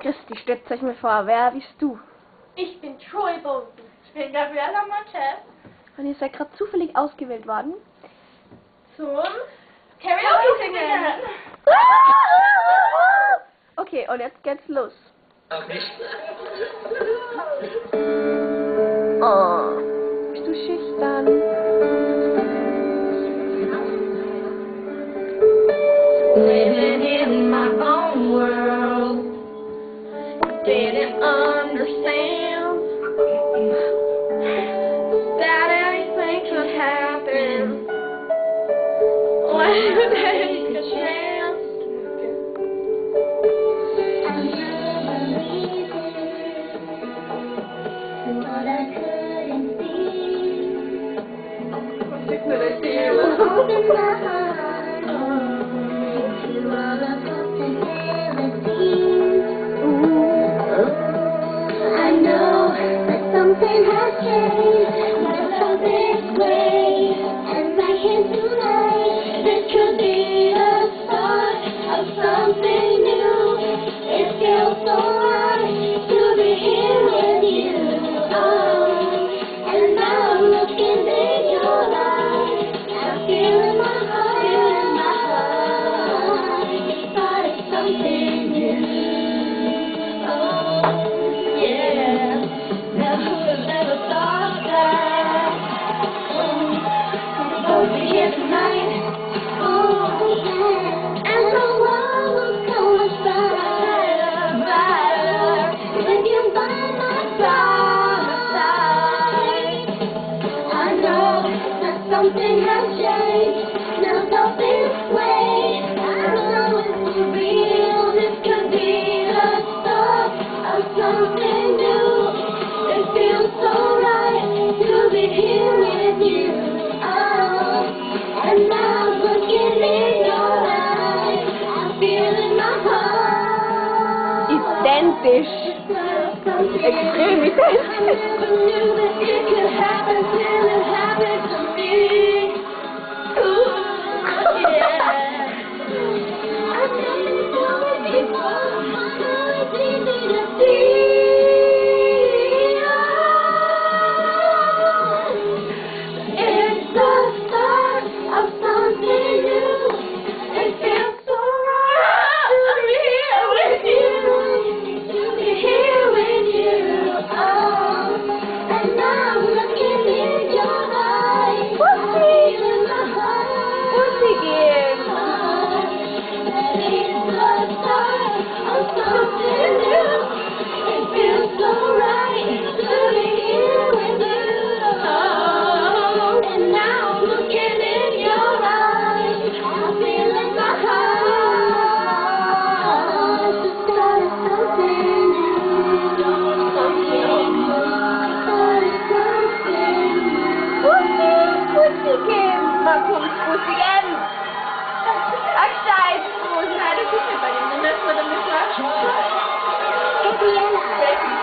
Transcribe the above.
Christi, stellt euch mal vor, wer bist du? Ich bin Troy Bolton. Ich bin Gabriella Marquez. Und ihr seid gerade zufällig ausgewählt worden. Zum Karaoke singen. Okay, und jetzt geht's los. Oh, bist du schüchtern? Living in my own world, didn't understand that anything could happen when I take a chance. I never believed it, but I couldn't see. Open my heart. Something has changed, but something way, and right here tonight, this could be the start of something new. It feels so right to be here with you. Oh, and now I'm looking in your eyes, I feel in my heart, it started something new. Oh, yeah. Now who would have ever thought that? I'm supposed to be here tonight. Oh, yeah. And the world was so much better, with you by my side. I know that something has changed. Now something's way. I know it's real. This could be the start of something new. It feels so right to be here with you. Oh, and now I'm looking in your eyes. I feel in my heart. Identisch. Extrem identisch. I never knew that it could happen till it happened to me. Ooh, yeah. I never knew it before. Now it's easy to see. Gabriella.